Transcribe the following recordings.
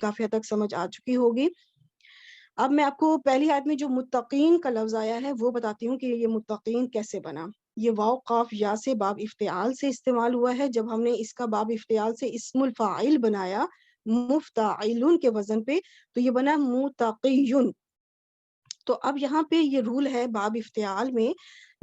کافی حد تک سمجھ آ چکی ہوگی۔ اب میں آپ کو پہلی آیت میں جو متقین کا لفظ آیا ہے وہ بتاتی ہوں کہ یہ متقین کیسے بنا۔ یہ واو قاف یا سے باب افتعال سے استعمال ہوا ہے۔ جب ہم نے اس کا باب افتعال سے اسم الفاعل بنایا مفتعلن کے وزن پہ تو یہ بنا متقیون۔ تو اب یہاں پہ یہ رول ہے باب افتعال میں،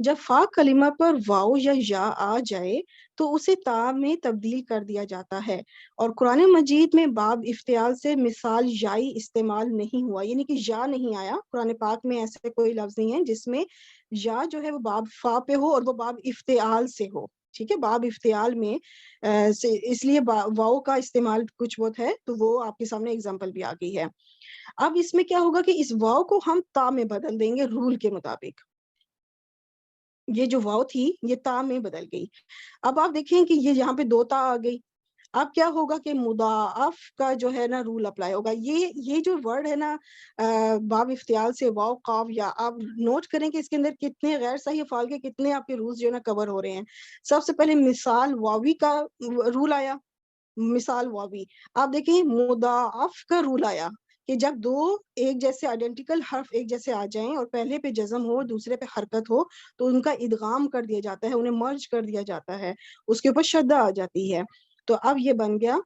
جب فا کلمہ پر واو یا آ جائے تو اسے تا میں تبدیل کر دیا جاتا ہے، اور قرآن مجید میں باب افتعال سے مثال یائی استعمال نہیں ہوا، یعنی کہ یا نہیں آیا۔ قرآن پاک میں ایسے کوئی لفظ نہیں ہے جس میں یا جو ہے وہ باب فا پہ ہو اور وہ باب افتعال سے ہو، ٹھیک ہے۔ باب افتعال میں اس لیے واو کا استعمال کچھ بہت ہے، تو وہ آپ کے سامنے اگزامپل بھی آ گئی ہے۔ اب اس میں کیا ہوگا کہ اس واو کو ہم تا میں بدل دیں گے رول کے مطابق۔ یہ جو واو تھی یہ تا میں بدل گئی۔ اب آپ دیکھیں کہ یہ یہاں پہ دو تا آ گئی۔ اب کیا ہوگا کہ مضاعف کا جو ہے نا رول اپلائی ہوگا۔ یہ جو ورڈ ہے نا باب افتعال سے واو قاف یا، آپ نوٹ کریں کہ اس کے اندر کتنے غیر صحیح افعال کے کتنے آپ کے رولز جو ہے نا کور ہو رہے ہیں۔ سب سے پہلے مثال واوی کا رول آیا، مثال واوی۔ آپ دیکھیں مضاعف کا رول آیا کہ جب دو ایک جیسے آئیڈینٹیکل حرف ایک جیسے آ جائیں اور پہلے پہ جزم ہو دوسرے پہ حرکت ہو تو ان کا ادغام کر دیا جاتا ہے، انہیں مرج کر دیا جاتا ہے، اس کے اوپر شدہ آ جاتی ہے۔ تو اب یہ بن گیا،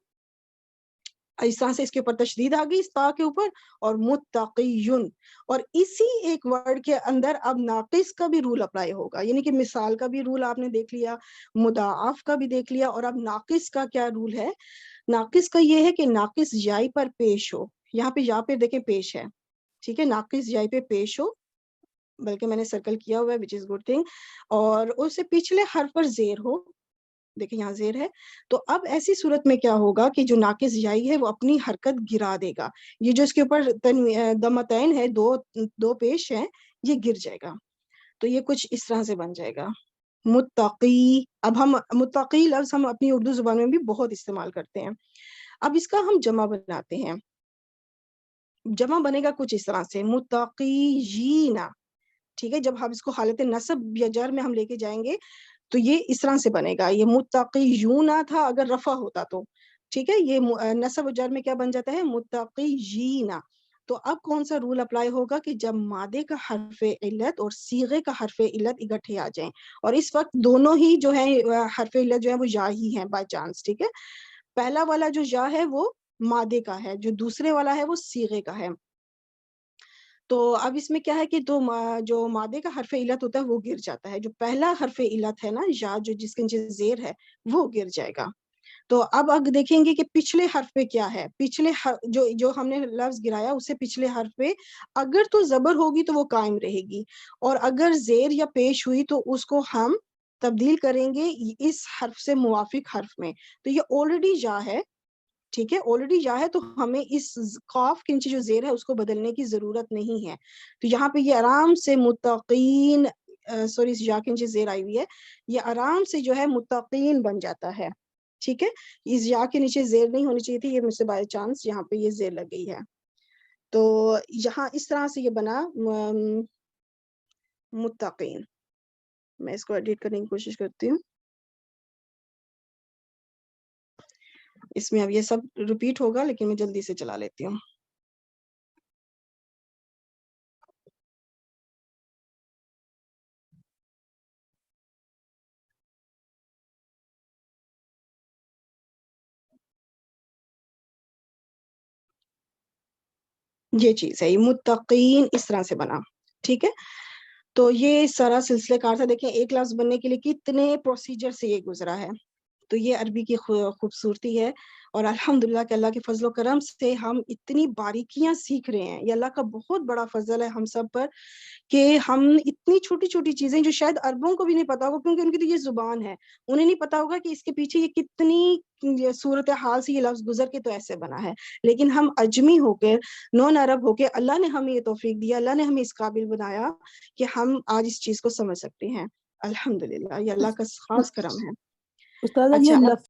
اس طرح سے اس کے اوپر تشدید آ گئی اس تا کے اوپر، اور متقیون۔ اور اسی ایک ورڈ کے اندر اب ناقص کا بھی رول اپلائی ہوگا، یعنی کہ مثال کا بھی رول آپ نے دیکھ لیا، مضاعف کا بھی دیکھ لیا، اور اب ناقص کا کیا رول ہے۔ ناقص کا یہ ہے کہ ناقص یائی پر پیش ہو۔ یہاں پہ یا پہ دیکھیں پیش ہے، ٹھیک ہے، ناقص یائی پہ پیش ہو، بلکہ میں نے سرکل کیا ہوا ہے which is good thing، اور اس سے پچھلے حرف پر زیر ہو، دیکھیں یہاں زیر ہے۔ تو اب ایسی صورت میں کیا ہوگا کہ جو ناقص یائی ہے وہ اپنی حرکت گرا دے گا، یہ جو اس کے اوپر دمتین ہے، دو پیش ہیں، یہ گر جائے گا۔ تو یہ کچھ اس طرح سے بن جائے گا متقی۔ اب ہم متقی لفظ ہم اپنی اردو زبان میں بھی بہت استعمال کرتے ہیں۔ اب اس کا ہم جمع بناتے ہیں، جمع بنے گا کچھ اس طرح سے متقیین، ٹھیک ہے۔ جب ہم اس کو حالت نصب یا جر میں ہم لے کے جائیں گے تو یہ اس طرح سے بنے گا، یہ متقیون تھا اگر رفع ہوتا تو، ٹھیک ہے، یہ نصب و جر میں کیا بن جاتا ہے متقیین۔ تو اب کون سا رول اپلائی ہوگا کہ جب مادے کا حرف علت اور صیغے کا حرف علت اکٹھے آ جائیں، اور اس وقت دونوں ہی جو ہے حرف علت جو ہے وہ یا ہی ہیں بائی چانس، ٹھیک ہے۔ پہلا والا جو یا ہے وہ مادے کا ہے، جو دوسرے والا ہے وہ صیغے کا ہے۔ تو اب اس میں کیا ہے کہ جو مادے کا حرف علت ہوتا ہے وہ گر جاتا ہے، جو پہلا حرف علت ہے نا یا جو جس کے نیچے زیر ہے وہ گر جائے گا۔ تو اب دیکھیں گے کہ پچھلے حرف پہ کیا ہے، پچھلے جو ہم نے لفظ گرایا اس سے پچھلے حرف پہ اگر تو زبر ہوگی تو وہ قائم رہے گی، اور اگر زیر یا پیش ہوئی تو اس کو ہم تبدیل کریں گے اس حرف سے موافق حرف میں۔ تو یہ آلریڈی یا ہے، ٹھیک ہے، آلریڈی یا ہے، تو ہمیں اس قاف کے نیچے جو زیر ہے اس کو بدلنے کی ضرورت نہیں ہے۔ تو یہاں پہ یہ آرام سے متقین، سوری اس یا کے نیچے زیر آئی ہوئی ہے، یہ آرام سے جو ہے متقین بن جاتا ہے، ٹھیک ہے۔ اس یا کے نیچے زیر نہیں ہونی چاہیے تھی، یہ مجھ سے بائی چانس یہاں پہ یہ زیر لگ گئی ہے۔ تو یہاں اس طرح سے یہ بنا متقین۔ میں اس کو ایڈٹ کرنے کی کوشش کرتی ہوں، اس میں اب یہ سب ریپیٹ ہوگا لیکن میں جلدی سے چلا لیتی ہوں۔ یہ چیز ہے، یہ متقین اس طرح سے بنا، ٹھیک ہے۔ تو یہ سارا سلسلہ کار تھا۔ دیکھیں ایک لفظ بننے کے لیے کتنے پروسیجر سے یہ گزرا ہے، تو یہ عربی کی خوبصورتی ہے، اور الحمدللہ کہ اللہ کے فضل و کرم سے ہم اتنی باریکیاں سیکھ رہے ہیں۔ یہ اللہ کا بہت بڑا فضل ہے ہم سب پر کہ ہم اتنی چھوٹی چھوٹی چیزیں جو شاید عربوں کو بھی نہیں پتا ہوگا، کیونکہ ان کی تو یہ زبان ہے، انہیں نہیں پتا ہوگا کہ اس کے پیچھے یہ کتنی صورت حال سے یہ لفظ گزر کے تو ایسے بنا ہے۔ لیکن ہم اجمی ہو کے، نون عرب ہو کے، اللہ نے ہمیں یہ توفیق دیا، اللہ نے ہمیں اس قابل بنایا کہ ہم آج اس چیز کو سمجھ سکتے ہیں۔ الحمدللہ یہ اللہ کا خاص کرم ہے۔ استاذہ اچھا یہ اب لفظ